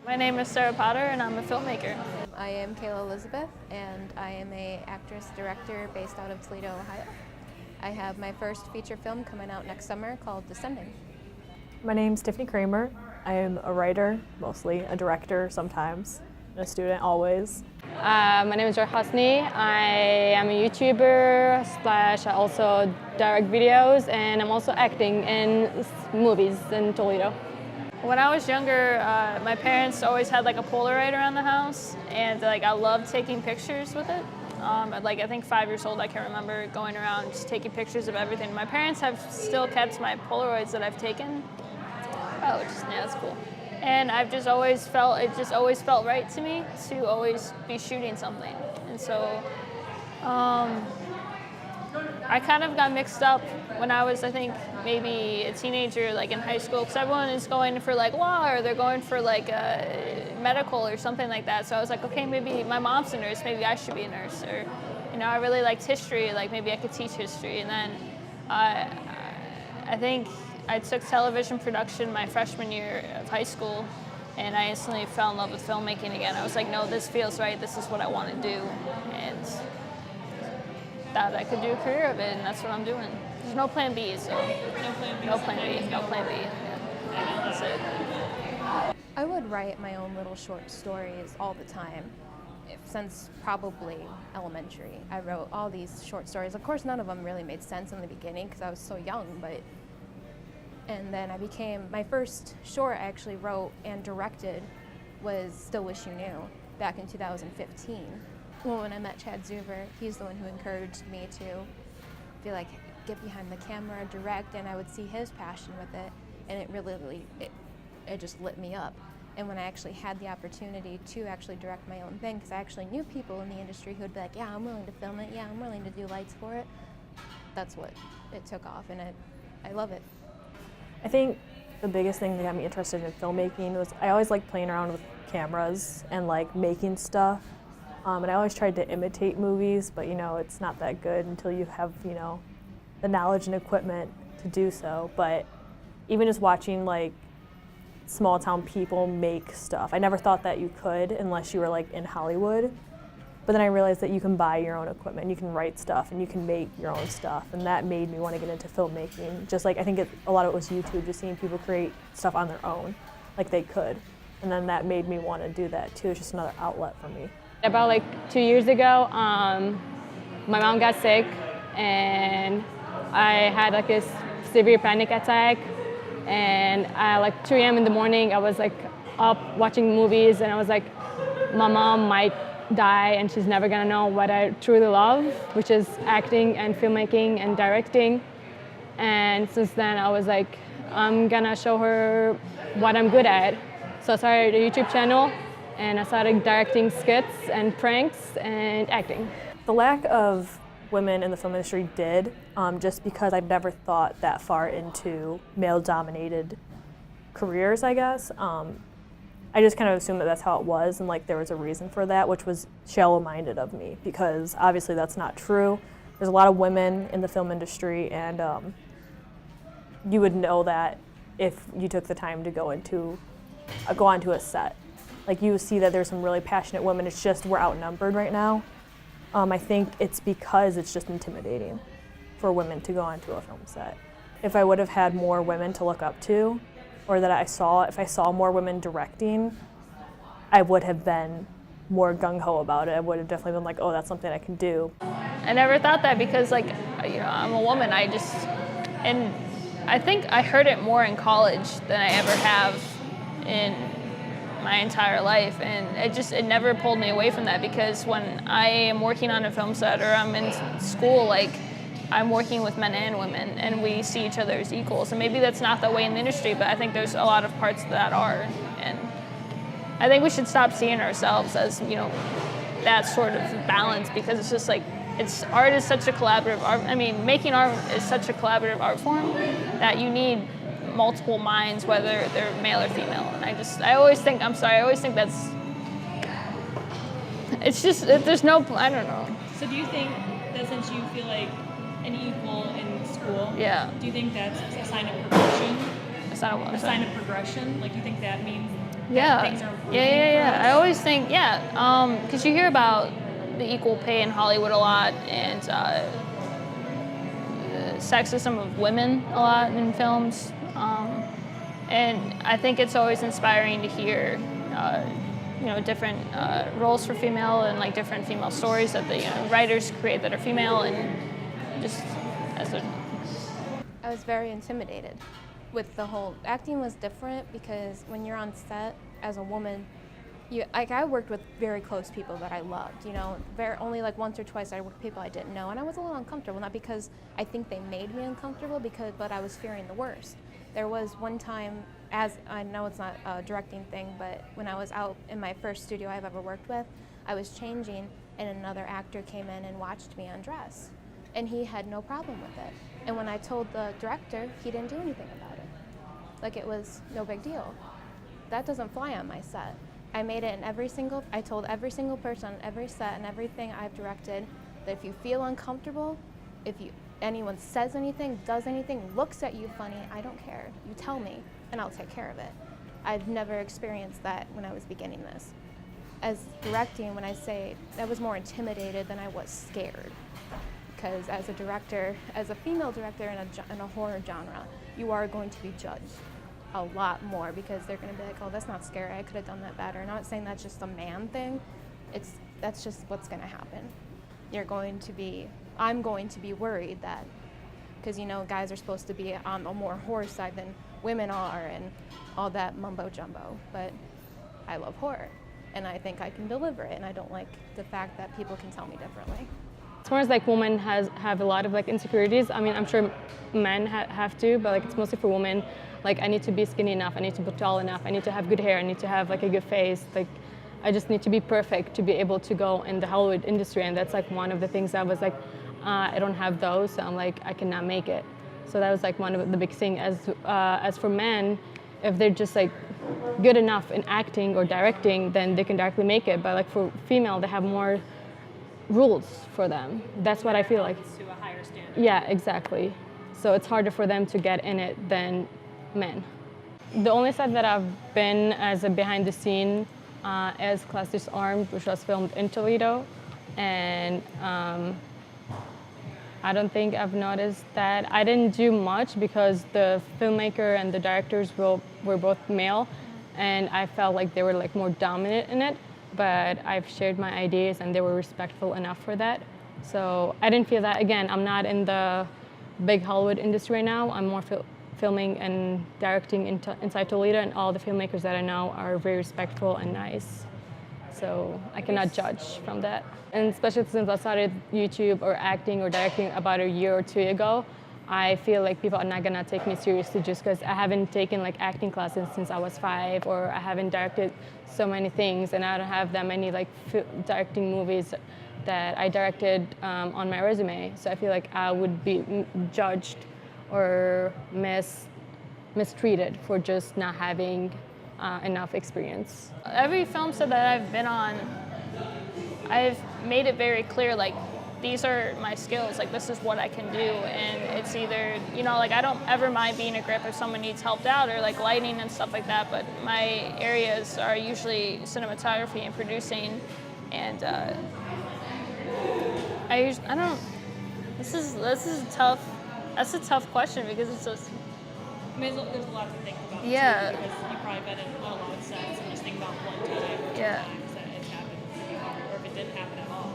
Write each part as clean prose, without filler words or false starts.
My name is Sarah Potter and I'm a filmmaker. I am Kayla Elizabeth and I am an actress-director based out of Toledo, Ohio. I have my first feature film coming out next summer called Descending. My name's Tiffany Kramer. I am a writer, mostly, a director sometimes, and a student always. My name is Hosny. I am a YouTuber / I also direct videos, and I'm also acting in movies in Toledo. When I was younger, my parents always had like a Polaroid around the house, and I loved taking pictures with it. At I think 5 years old, I can remember going around just taking pictures of everything. My parents have still kept my Polaroids that I've taken. Oh, yeah, that's cool. And I've just always felt, it just always felt right to me to always be shooting something. And so I kind of got mixed up when I was, I think, maybe a teenager, like in high school, because everyone is going for like law or they're going for like medical or something like that. So I was like, okay, maybe my mom's a nurse, maybe I should be a nurse. Or, you know, I really liked history, like maybe I could teach history. And then I think I took television production my freshman year of high school, and I instantly fell in love with filmmaking again. I was like, no, this feels right, this is what I want to do. And that I could do a career of it, and that's what I'm doing. There's no plan B, so. No plan B. No plan B, no plan B. Yeah. That's it. I would write my own little short stories all the time. Since probably elementary, I wrote all these short stories. Of course, none of them really made sense in the beginning because I was so young, and then my first short I actually wrote and directed was Still Wish You Knew back in 2015. Well, when I met Chad Zuber, he's the one who encouraged me to be like, get behind the camera, direct, and I would see his passion with it, and it really, it just lit me up. And when I actually had the opportunity to actually direct my own thing, because I actually knew people in the industry who would be like, yeah, I'm willing to film it, yeah, I'm willing to do lights for it, that's what it took off, and I love it. I think the biggest thing that got me interested in filmmaking was I always liked playing around with cameras and like making stuff. And I always tried to imitate movies, but you know, it's not that good until you have, you know, the knowledge and equipment to do so. But even just watching like small town people make stuff, I never thought that you could unless you were like in Hollywood. But then I realized that you can buy your own equipment, you can write stuff, and you can make your own stuff, and that made me want to get into filmmaking. Just like, I think a lot of it was YouTube, just seeing people create stuff on their own, like they could. And then that made me want to do that too. It's just another outlet for me. About like 2 years ago, my mom got sick, and I had like a severe panic attack. And like 3 a.m. in the morning, I was like up watching movies, and I was like, my mom might die and she's never gonna know what I truly love, which is acting and filmmaking and directing. And since then I was like, I'm gonna show her what I'm good at. So I started a YouTube channel and I started directing skits and pranks and acting. The lack of women in the film industry did, just because I've never thought that far into male-dominated careers, I guess. I just kind of assumed that that's how it was, and like there was a reason for that, which was shallow-minded of me, because obviously that's not true. There's a lot of women in the film industry, and you would know that if you took the time to go onto a set. Like you see that there's some really passionate women. It's just we're outnumbered right now. I think it's because it's just intimidating for women to go onto a film set. If I would have had more women to look up to, or that if I saw more women directing, I would have been more gung-ho about it. I would have definitely been like, oh, that's something I can do. I never thought that because, like, you know, I'm a woman. And I think I heard it more in college than I ever have in my entire life, and it never pulled me away from that, because when I am working on a film set or I'm in school, like, I'm working with men and women, and we see each other as equals. And maybe that's not that way in the industry, but I think there's a lot of parts that are. And I think we should stop seeing ourselves as, you know, that sort of balance, because it's just like, art is such a collaborative art. I mean, making art is such a collaborative art form that you need multiple minds, whether they're male or female. And I always think that's, it's just, there's no, I don't know. So do you think that since you feel like an equal in school, yeah, do you think that's a sign of progression? A sign of what? A sign of progression? Like, do you think that means Yeah. things are improving Yeah. for I us? always think, because you hear about the equal pay in Hollywood a lot, and sexism of women a lot in films. And I think it's always inspiring to hear, different roles for female and like different female stories that the writers create that are female, and just as a I was very intimidated with the whole acting was different because when you're on set as a woman, I worked with very close people that I loved, only like once or twice I worked with people I didn't know, and I was a little uncomfortable, not because I think they made me uncomfortable, but I was fearing the worst. There was one time, as I know it's not a directing thing, but when I was out in my first studio I've ever worked with, I was changing and another actor came in and watched me undress, and he had no problem with it. And when I told the director, he didn't do anything about it. Like it was no big deal. That doesn't fly on my set. I made it I told every single person on every set and everything I've directed that if you feel uncomfortable, anyone says anything, does anything, looks at you funny, I don't care. You tell me and I'll take care of it. I've never experienced that when I was beginning this. As directing, when I say I was more intimidated than I was scared. Because as a director, as a female director in a horror genre, you are going to be judged a lot more because they're going to be like, oh, that's not scary, I could have done that better. I'm not saying that's just a man thing, that's just what's going to happen. I'm going to be worried that, because guys are supposed to be on the more horror side than women are and all that mumbo jumbo, but I love horror and I think I can deliver it, and I don't like the fact that people can tell me differently. As far as like women have a lot of like insecurities, I mean, I'm sure men have to, but like it's mostly for women. Like I need to be skinny enough, I need to be tall enough, I need to have good hair, I need to have like a good face. Like I just need to be perfect to be able to go in the Hollywood industry, and that's like one of the things I was like, I don't have those, so I'm like, I cannot make it. So that was like one of the big things. As for men, if they're just like good enough in acting or directing, then they can directly make it. But like for female, they have more rules for them. That's what I feel like. To a higher standard. Yeah, exactly. So it's harder for them to get in it than men. The only set that I've been as a behind the scene is Class Disarmed, which was filmed in Toledo. And I don't think I've noticed that. I didn't do much because the filmmaker and the directors were both male, and I felt like they were like more dominant in it. But I've shared my ideas and they were respectful enough for that. So I didn't feel that. Again, I'm not in the big Hollywood industry right now. I'm more filming and directing inside Toledo, and all the filmmakers that I know are very respectful and nice. So I cannot judge from that. And especially since I started YouTube or acting or directing about a year or two ago, I feel like people are not gonna take me seriously just because I haven't taken like acting classes since I was 5, or I haven't directed so many things, and I don't have that many like directing movies that I directed on my resume. So I feel like I would be judged or mistreated for just not having enough experience. every film set that I've been on, I've made it very clear, like, these are my skills, like, this is what I can do, and it's either, like, I don't ever mind being a grip if someone needs helped out, or like lighting and stuff like that, but my areas are usually cinematography and producing, and this is tough, that's a tough question, because it's just, I mean, there's a lot to think about. Yeah. Too, because you probably been in a lot of sets and just think about one time or two Yeah. times that it happened pretty hard, or if it didn't happen at all.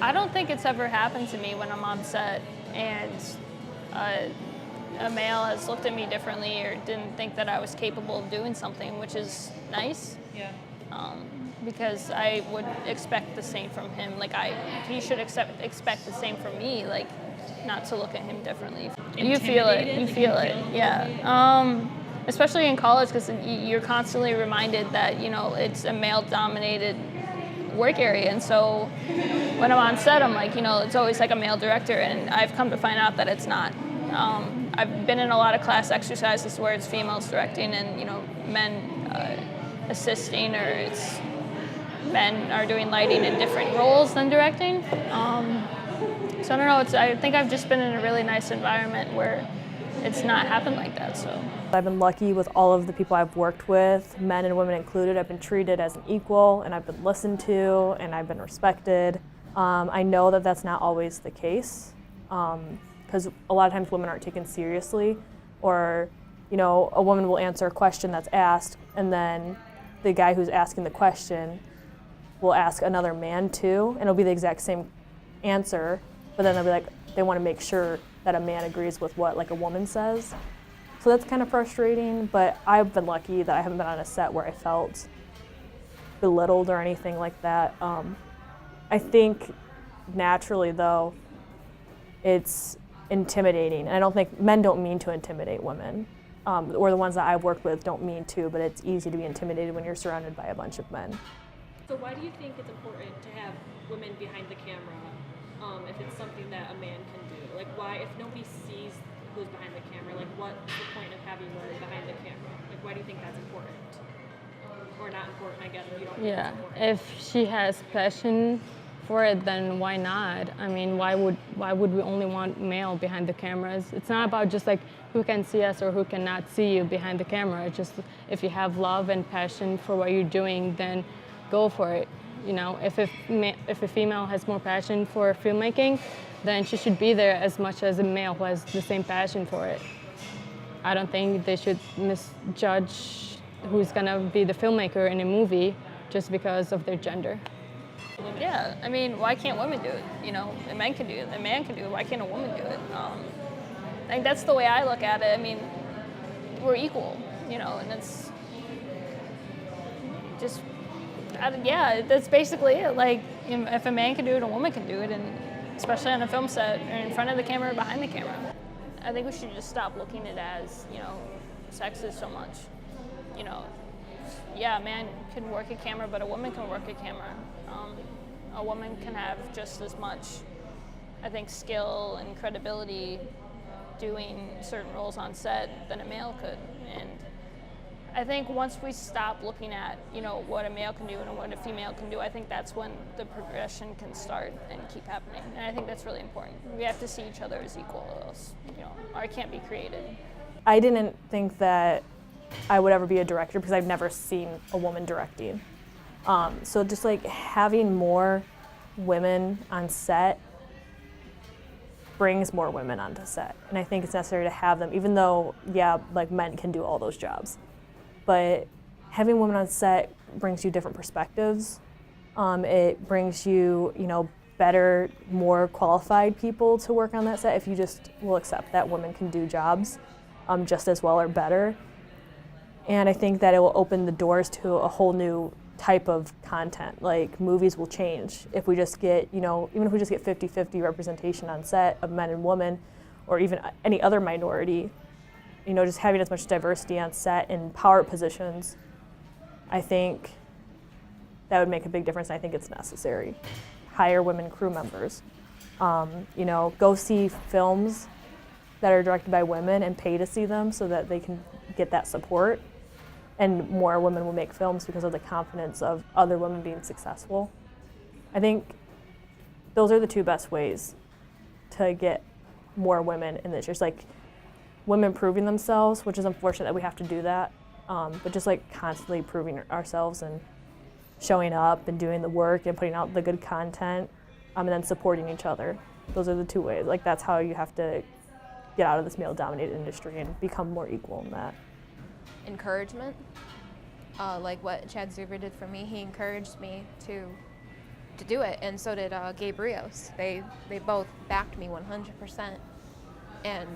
I don't think it's ever happened to me when I'm on set and a male has looked at me differently or didn't think that I was capable of doing something, which is nice. Yeah. Because I would expect the same from him. Like, he should expect the same from me, like, not to look at him differently. You feel it, yeah. Especially in college, because you're constantly reminded that, it's a male-dominated work area, and so when I'm on set, I'm like, it's always like a male director, and I've come to find out that it's not. I've been in a lot of class exercises where it's females directing and, men assisting, or it's men are doing lighting in different roles than directing. So I don't know, I think I've just been in a really nice environment where it's not happened like that. So I've been lucky with all of the people I've worked with, men and women included. I've been treated as an equal, and I've been listened to, and I've been respected. I know that that's not always the case, because a lot of times women aren't taken seriously, or a woman will answer a question that's asked, and then the guy who's asking the question will ask another man too, and it'll be the exact same answer, but then they'll be like, they want to make sure that a man agrees with what a woman says. So that's kind of frustrating, but I've been lucky that I haven't been on a set where I felt belittled or anything like that. I think naturally though, it's intimidating, and I don't think men don't mean to intimidate women, or the ones that I've worked with don't mean to, but it's easy to be intimidated when you're surrounded by a bunch of men. So why do you think it's important to have women behind the camera if it's something that a man can do? Like, why, if nobody sees who's behind the camera, what's the point of having women behind the camera? Why do you think that's important? Or not important, I guess, if you don't think it's important. If she has passion for it, then why not? I mean, why would we only want male behind the cameras? It's not about just who can see us or who cannot see you behind the camera. It's just if you have love and passion for what you're doing, then go for it. If a female has more passion for filmmaking, then she should be there as much as a male who has the same passion for it. I don't think they should misjudge who's gonna be the filmmaker in a movie just because of their gender. yeah, I mean, why can't women do it? A man can do it, a man can do it. Why can't a woman do it? I think that's the way I look at it. I mean, we're equal, and it's just. Yeah, that's basically it. If a man can do it, a woman can do it, and especially on a film set, or in front of the camera, or behind the camera. I think we should just stop looking at it as, sexist so much. Yeah, a man can work a camera, but a woman can work a camera. A woman can have just as much, I think, skill and credibility doing certain roles on set than a male could. And I think once we stop looking at, what a male can do and what a female can do, I think that's when the progression can start and keep happening. And I think that's really important. We have to see each other as equal, or else, art can't be created. I didn't think that I would ever be a director because I've never seen a woman directing. So just having more women on set brings more women onto set. And I think it's necessary to have them, even though, men can do all those jobs. But having women on set brings you different perspectives. It brings you, better, more qualified people to work on that set if you just will accept that women can do jobs just as well or better. And I think that it will open the doors to a whole new type of content. Movies will change if we just get, even if we just get 50-50 representation on set of men and women, or even any other minority. Just having as much diversity on set in power positions, I think that would make a big difference. I think it's necessary. Hire women crew members. Go see films that are directed by women and pay to see them so that they can get that support. And more women will make films because of the confidence of other women being successful. I think those are the two best ways to get more women in this. Just women proving themselves, which is unfortunate that we have to do that, but just constantly proving ourselves and showing up and doing the work and putting out the good content, and then supporting each other. Those are the two ways. That's how you have to get out of this male-dominated industry and become more equal in that. Encouragement, like what Chad Zuber did for me. He encouraged me to do it, and so did Gabe Rios. They both backed me 100%, and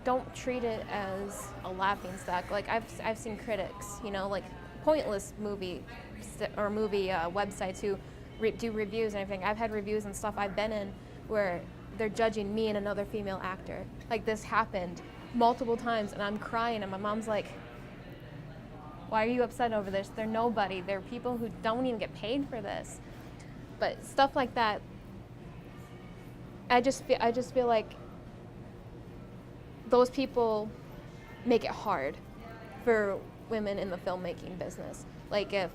don't treat it as a laughingstock. I've seen critics, pointless movie websites who do reviews and everything. I've had reviews and stuff I've been in where they're judging me and another female actor. This happened multiple times, and I'm crying, and my mom's like, why are you upset over this? They're nobody. They're people who don't even get paid for this. But stuff like that, I just feel like those people make it hard for women in the filmmaking business. If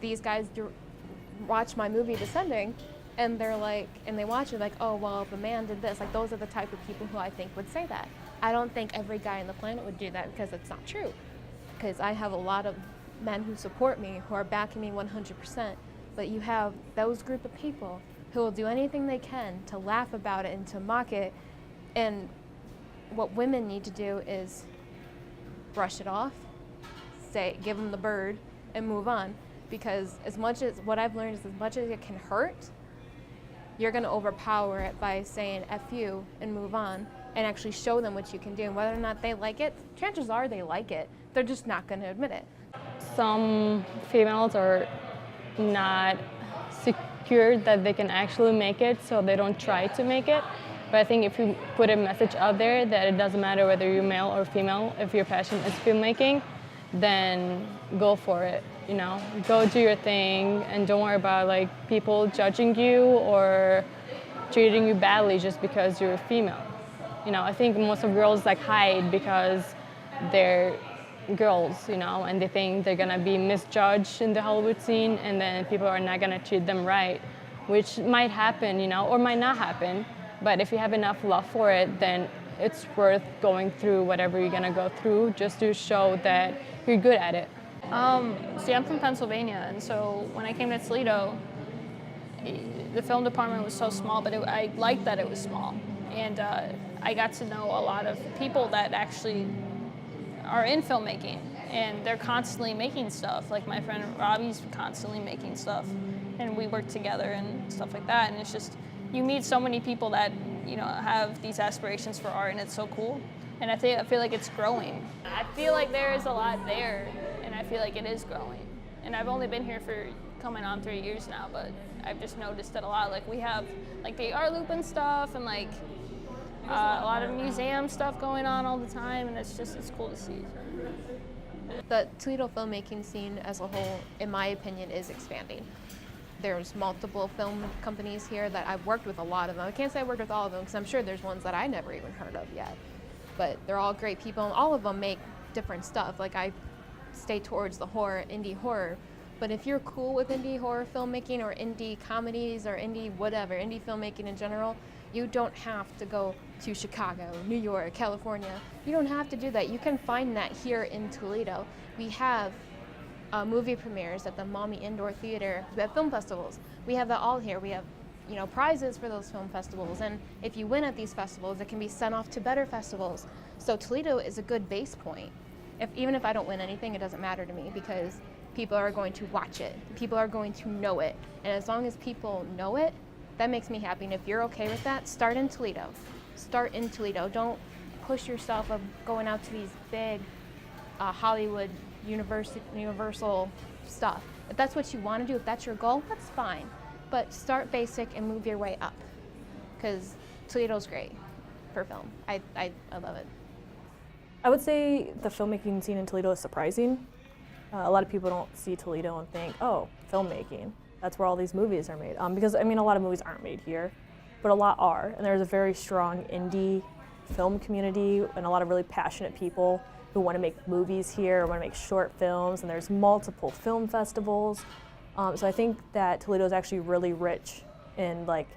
these guys watch my movie Descending, And they're like, and they watch it like, oh, well, if a man did this, like those are the type of people who I think would say that. I don't think every guy on the planet would do that because it's not true. Because I have a lot of men who support me, who are backing me 100%. But you have those group of people who will do anything they can to laugh about it and to mock it. And what women need to do is brush it off, give them the bird, and move on. Because as much as, what I've learned is as much as it can hurt, you're going to overpower it by saying F you and move on and actually show them what you can do. And whether or not they like it, chances are they like it. They're just not going to admit it. Some females are not secure that they can actually make it, so they don't try to make it. But I think if you put a message out there that it doesn't matter whether you're male or female, if your passion is filmmaking, then go for it. You know, go do your thing and don't worry about like people judging you or treating you badly just because you're a female. You know, I think most of girls like hide because they're girls, you know, and they think they're gonna be misjudged in the Hollywood scene and then people are not gonna treat them right, which might happen, you know, or might not happen. But if you have enough love for it, then it's worth going through whatever you're gonna go through just to show that you're good at it. See, I'm from Pennsylvania, and so when I came to Toledo, the film department was so small, but I liked that it was small. And I got to know a lot of people that actually are in filmmaking, and they're constantly making stuff. Like my friend Robbie's constantly making stuff, and we work together and stuff like that. And it's just, you meet so many people that, you know, have these aspirations for art, and it's so cool. And I feel like it's growing. I feel like there is a lot there, and I feel like it is growing. And I've only been here for coming on 3 years now, but I've just noticed it a lot. Like we have like the art loop and stuff, and like a lot of museum stuff going on all the time, and it's cool to see. The Toledo filmmaking scene as a whole, in my opinion, is expanding. There's multiple film companies here that I've worked with a lot of them. I can't say I worked with all of them because I'm sure there's ones that I never even heard of yet. But they're all great people, and all of them make different stuff. Like I stay towards the indie horror. But if you're cool with indie horror filmmaking or indie comedies or indie filmmaking in general, you don't have to go to Chicago, New York, California. You don't have to do that. You can find that here in Toledo. We have movie premieres at the Maumee Indoor Theater. We have film festivals. We have that all here. We have, you know, prizes for those film festivals. And if you win at these festivals, it can be sent off to better festivals. So Toledo is a good base point. Even if I don't win anything, it doesn't matter to me because people are going to watch it. People are going to know it. And as long as people know it, that makes me happy. And if you're okay with that, start in Toledo. Start in Toledo. Don't push yourself of going out to these big Hollywood universal stuff. If that's what you want to do, if that's your goal, that's fine. But start basic and move your way up, because Toledo's great for film. I love it. I would say the filmmaking scene in Toledo is surprising. A lot of people don't see Toledo and think, oh, filmmaking. That's where all these movies are made. Because, I mean, a lot of movies aren't made here, but a lot are. And there's a very strong indie film community and a lot of really passionate people who want to make movies here, want to make short films, and there's multiple film festivals. So I think that Toledo is actually really rich in like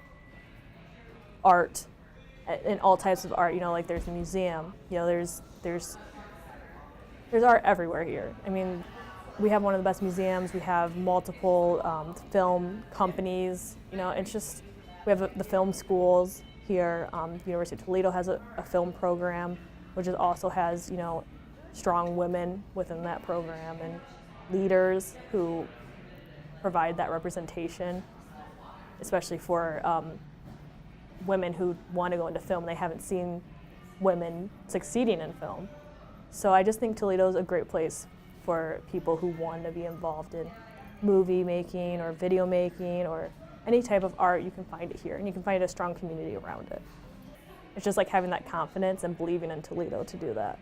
art, in all types of art. You know, like there's a museum. You know, there's art everywhere here. I mean, we have one of the best museums. We have multiple film companies. You know, it's just, we have the film schools here. University of Toledo has a film program, which also has, you know, strong women within that program and leaders who provide that representation, especially for women who want to go into film. They haven't seen women succeeding in film. So I just think Toledo is a great place for people who want to be involved in movie making or video making or any type of art. You can find it here, and you can find a strong community around it. It's just like having that confidence and believing in Toledo to do that.